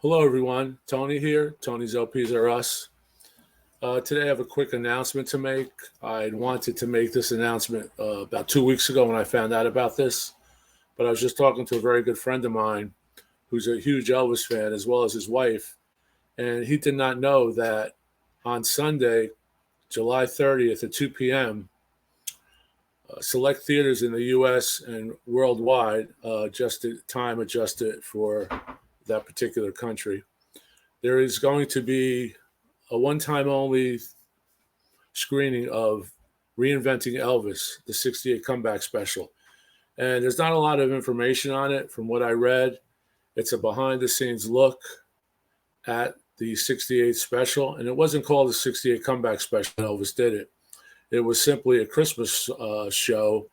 Hello, everyone. Tony here. Tony's LPs are us. Today, I have a quick announcement to make. I wanted to make this announcement about 2 weeks ago when I found out about this, but I was just talking to a very good friend of mine who's a huge Elvis fan, as well as his wife, and he did not know that on Sunday, July 30th at 2 p.m., select theaters in the U.S. and worldwide adjusted for that particular country. There is going to be a one-time only screening of Reinventing Elvis, the 68 comeback special. And there's not a lot of information on it from what I read. It's a behind-the-scenes look at the 68 special, and it wasn't called the 68 comeback special when Elvis did it. It was simply a Christmas show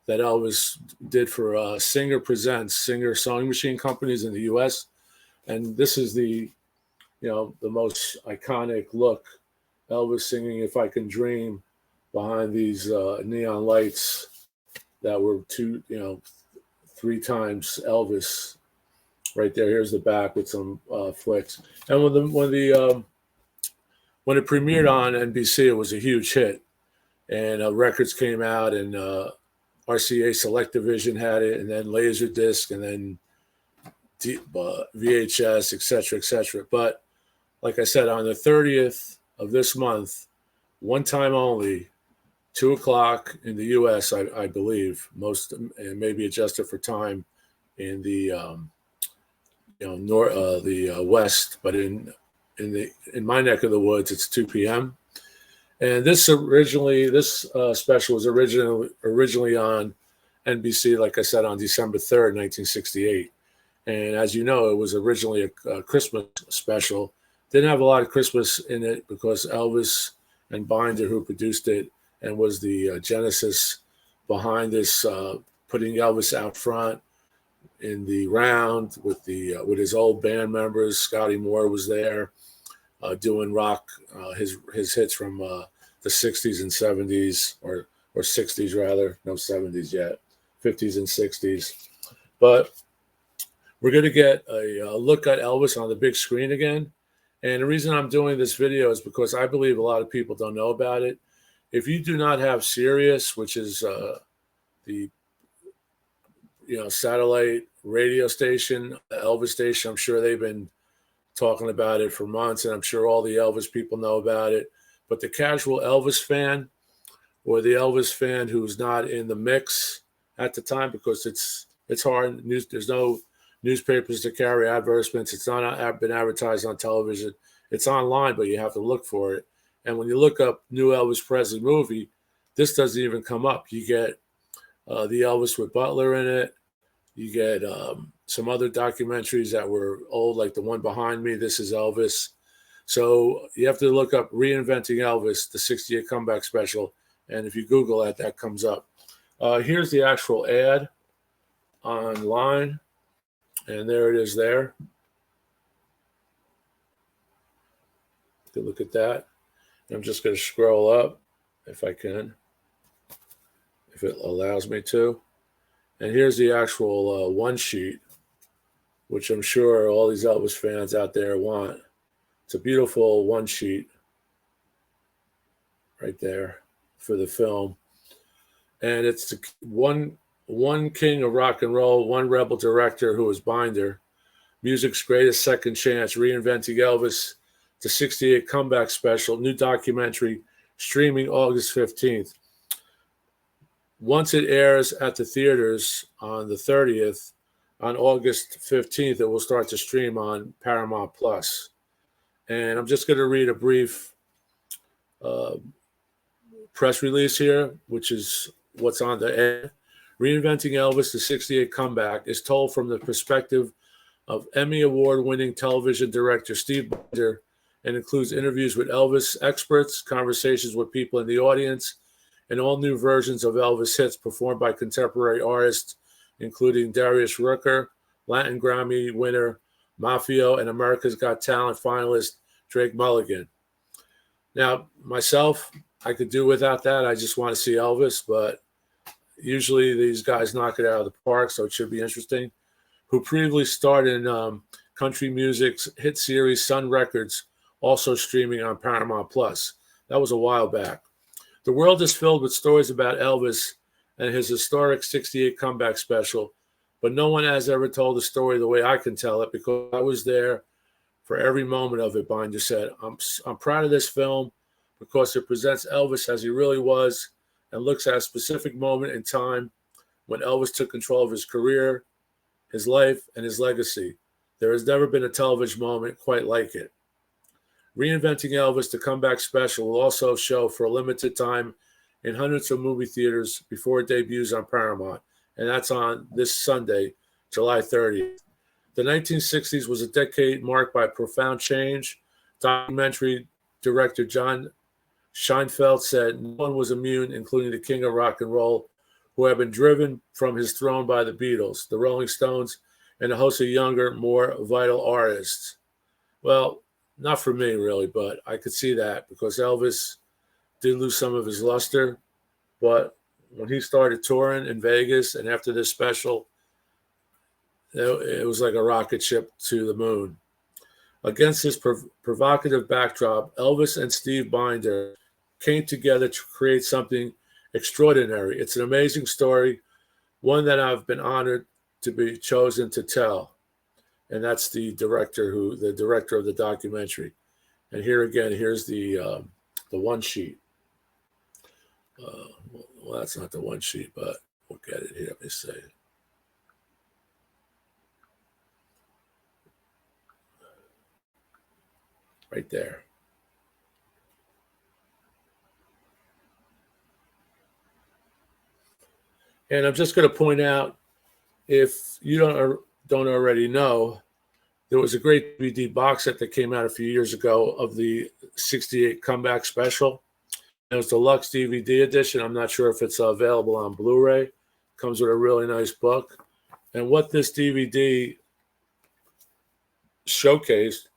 that Elvis did for Singer Presents, Singer Sewing Machine Companies in the U.S. And this is the most iconic look, Elvis singing "If I Can Dream" behind these neon lights that were three times Elvis. Right there. Here's the back with some flicks. And when it premiered on NBC, it was a huge hit. And records came out, and RCA Select Division had it, and then Laserdisc, and then VHS, etc., etc. But like I said, on the 30th of this month, one time only, 2 o'clock in the U.S., I believe, and maybe adjusted for time in the West, but in my neck of the woods, it's 2 p.m. And this special was originally on NBC, like I said, on December 3rd, 1968. And as you know, it was originally a Christmas special. Didn't have a lot of Christmas in it because Elvis and Binder, who produced it and was the genesis behind this, putting Elvis out front in the round with his old band members. Scotty Moore was there doing rock, his hits from the 60s and 70s, or 60s rather, no 70s yet, 50s and 60s. But we're going to get a look at Elvis on the big screen again. And the reason I'm doing this video is because I believe a lot of people don't know about it. If you do not have Sirius, which is the satellite radio station, the Elvis station, I'm sure they've been talking about it for months, and I'm sure all the Elvis people know about it. But the casual Elvis fan, or the Elvis fan who's not in the mix at the time, because it's hard. There's no newspapers to carry advertisements. It's not been advertised on television. It's online, but you have to look for it. And when you look up new Elvis Presley movie, this doesn't even come up. You get the Elvis with Butler in it. You get some other documentaries that were old, like the one behind me, This Is Elvis. So you have to look up Reinventing Elvis, the 68 comeback special. And if you Google that comes up. Here's the actual ad online. And there it is there. Good look at that. I'm just going to scroll up if I can, if it allows me to. And here's the actual one sheet, which I'm sure all these Elvis fans out there want. It's a beautiful one sheet right there for the film. And it's the one king of rock and roll, one rebel director who was Binder, music's greatest second chance, Reinventing Elvis, the 68 comeback special, new documentary, streaming August 15th. Once it airs at the theaters on the 30th, on August 15th, it will start to stream on Paramount Plus. And I'm just going to read a brief press release here, which is what's on the end. Reinventing Elvis, the 68 comeback, is told from the perspective of Emmy Award-winning television director Steve Binder, and includes interviews with Elvis experts, conversations with people in the audience, and all new versions of Elvis hits performed by contemporary artists, including Darius Rucker, Latin Grammy winner Mafio, and America's Got Talent finalist Drake Mulligan. Now, myself, I could do without that. I just want to see Elvis, but usually these guys knock it out of the park, so it should be interesting. Who previously starred in country music's hit series Sun Records, also streaming on Paramount Plus. That was a while back. The world is filled with stories about Elvis and his historic 68 comeback special, but no one has ever told the story the way I can tell it because I was there for every moment of it, Binder said. I'm proud of this film because it presents Elvis as he really was and looks at a specific moment in time when Elvis took control of his career, his life, and his legacy. There has never been a television moment quite like it. Reinventing Elvis, the comeback special, will also show for a limited time in hundreds of movie theaters before it debuts on Paramount, and that's on this Sunday, July 30th. The 1960s was a decade marked by profound change. Documentary director John Scheinfeld said no one was immune, including the king of rock and roll, who had been driven from his throne by the Beatles, the Rolling Stones, and a host of younger, more vital artists. Well, not for me, really, but I could see that because Elvis did lose some of his luster. But when he started touring in Vegas and after this special, it was like a rocket ship to the moon. Against this provocative backdrop, Elvis and Steve Binder came together to create something extraordinary. It's an amazing story, one that I've been honored to be chosen to tell. And that's the director of the documentary. And here again, here's the one sheet. Well, that's not the one sheet, but we'll get it here. Let me say. Right there. And I'm just going to point out, if you don't already know, there was a great DVD box set that came out a few years ago of the 68 comeback special. It was deluxe DVD edition. I'm not sure if it's available on Blu-ray. Comes with a really nice book. And what this DVD showcased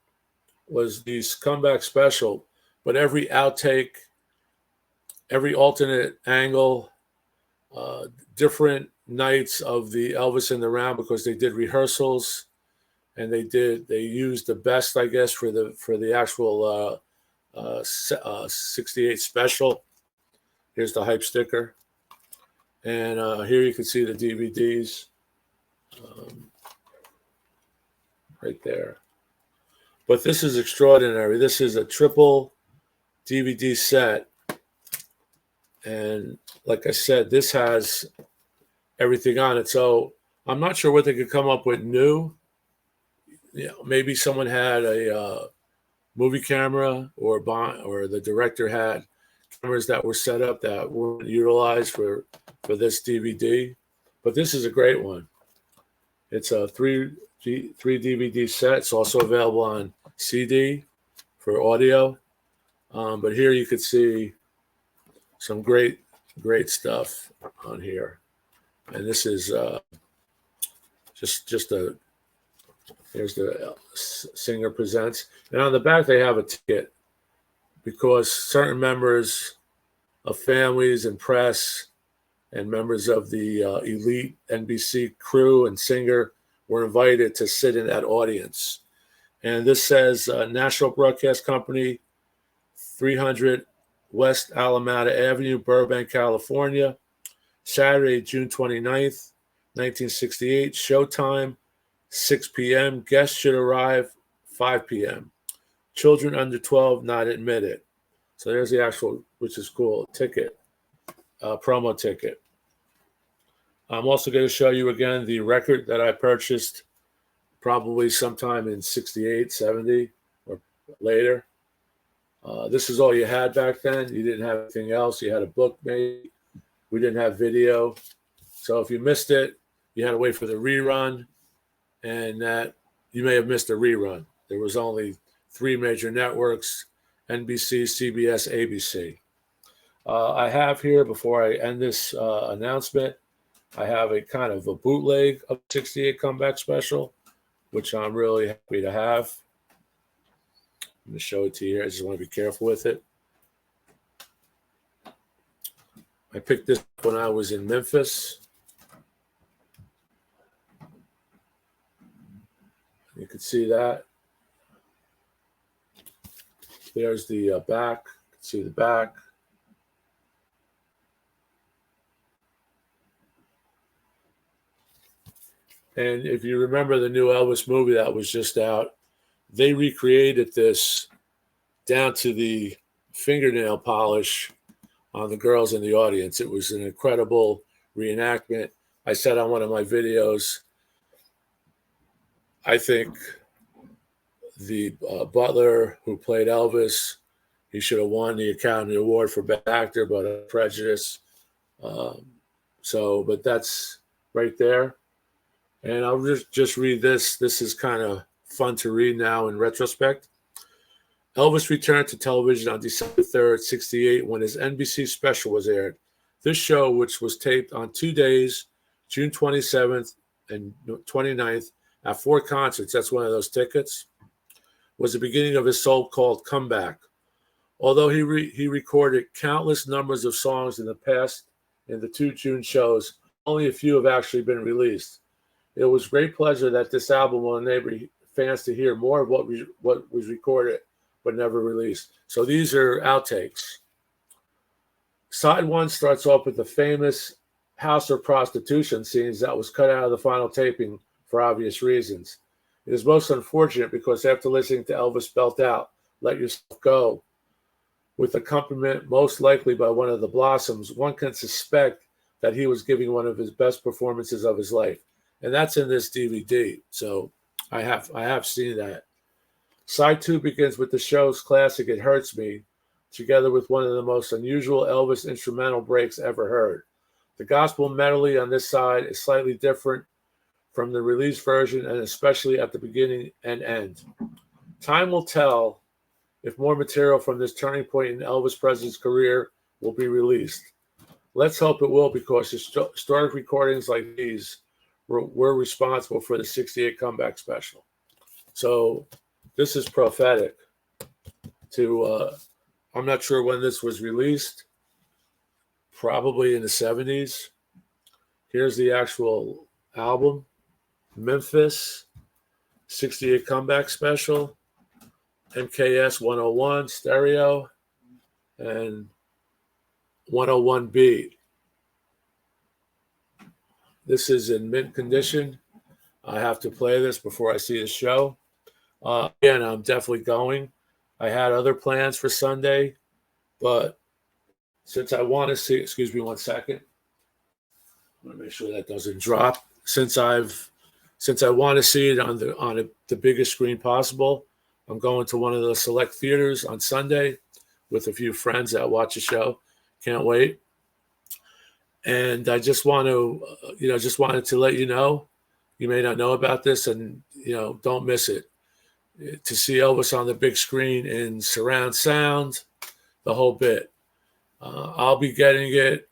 was these comeback special, but every outtake, every alternate angle, different nights of the Elvis in the Round, because they did rehearsals and they used the best, I guess, for the actual 68 special. Here's the hype sticker. And here you can see the DVDs right there. But this is extraordinary. This is a triple DVD set. And like I said, this has everything on it. So I'm not sure what they could come up with new. Maybe someone had a movie camera, or the director had cameras that were set up that weren't utilized for this DVD. But this is a great one. It's a three DVD set. It's also available on CD for audio. But here you could see some great stuff on here. And this is just a, here's the singer presents. And on the back, they have a ticket because certain members of families and press and members of the elite NBC crew and singer were invited to sit in that audience. And this says National Broadcast Company, 300 West Alameda Avenue, Burbank, California, Saturday, June 29th, 1968. Showtime, 6 p.m. Guests should arrive 5 p.m. Children under 12 not admitted. So there's the actual, which is cool, ticket, promo ticket. I'm also going to show you again the record that I purchased probably sometime in 68, 70, or later. This is all you had back then. You didn't have anything else. You had a book maybe. We didn't have video. So if you missed it, you had to wait for the rerun, and that you may have missed a rerun. There was only 3 major networks: NBC, CBS, ABC. I have here, before I end this announcement, I have a kind of a bootleg of 68 comeback special, which I'm really happy to have. I'm going to show it to you here. I just want to be careful with it. I picked this up when I was in Memphis. You can see that. There's the back. You can see the back. And if you remember the new Elvis movie that was just out, they recreated this down to the fingernail polish on the girls in the audience. It was an incredible reenactment. I said on one of my videos, I think the butler who played Elvis, he should have won the Academy Award for Best Actor, but a prejudice. But that's right there. And I'll just read this. This is kind of fun to read now in retrospect. Elvis returned to television on December 3rd, 1968, when his NBC special was aired. This show, which was taped on 2 days, June 27th and 29th, at 4 concerts, that's one of those tickets, was the beginning of his so-called comeback. Although he recorded countless numbers of songs in the past in the 2 June shows, only a few have actually been released. It was great pleasure that this album will enable fans to hear more of what was recorded but never released. So these are outtakes. Side 1 starts off with the famous house of prostitution scenes that was cut out of the final taping for obvious reasons. It is most unfortunate because after listening to Elvis belt out, "Let Yourself Go," with accompaniment most likely by one of the Blossoms, one can suspect that he was giving one of his best performances of his life. And that's in this DVD. So I have seen that. Side 2 begins with the show's classic "It Hurts Me," together with one of the most unusual Elvis instrumental breaks ever heard. The gospel medley on this side is slightly different from the release version, and especially at the beginning and end. Time will tell if more material from this turning point in Elvis Presley's career will be released. Let's hope it will, because historic recordings like these were responsible for the 1968 comeback special. So this is prophetic to, I'm not sure when this was released, probably in the 70s. Here's the actual album, Memphis, 1968 comeback special, MKS 101 stereo, and 101B. This is in mint condition. I have to play this before I see the show. Again, I'm definitely going. I had other plans for Sunday, but since I want to see, excuse me one second. I want to make sure that doesn't drop. Since I want to see it on the biggest screen possible, I'm going to one of the select theaters on Sunday with a few friends that watch the show. Can't wait. And I just want to, just wanted to let you know, you may not know about this, and, don't miss it. To see Elvis on the big screen in surround sound, the whole bit. I'll be getting it.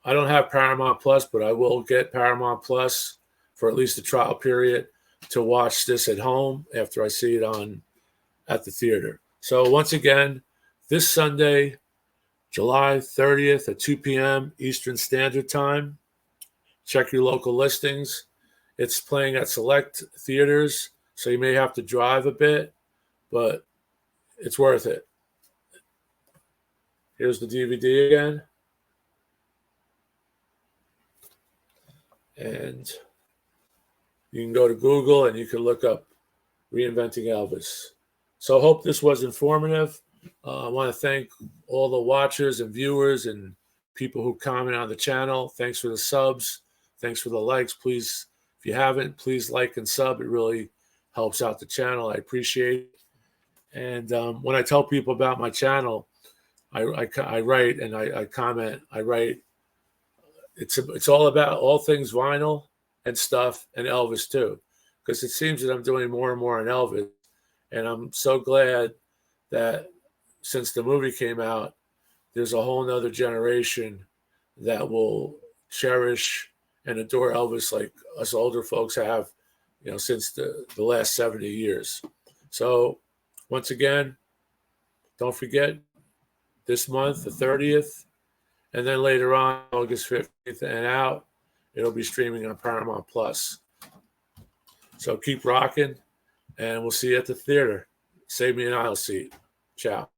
I don't have Paramount Plus, but I will get Paramount Plus for at least a trial period to watch this at home after I see it at the theater. So once again, this Sunday, July 30th at 2 p.m. Eastern Standard Time. Check your local listings. It's playing at select theaters, so you may have to drive a bit, but it's worth it. Here's the DVD again. And you can go to Google and you can look up Reinventing Elvis. So I hope this was informative. I want to thank all the watchers and viewers and people who comment on the channel. Thanks for the subs. Thanks for the likes. Please, if you haven't, please like and sub. It really helps out the channel. I appreciate it. And when I tell people about my channel, I write and I comment. I write. It's all about all things vinyl and stuff, and Elvis too, because it seems that I'm doing more and more on Elvis, and I'm so glad that since the movie came out, there's a whole nother generation that will cherish and adore Elvis like us older folks have, since the last 70 years. So once again, don't forget this month, the 30th, and then later on, August 15th and out, it'll be streaming on Paramount Plus. So keep rocking. And we'll see you at the theater. Save me an aisle seat. Ciao.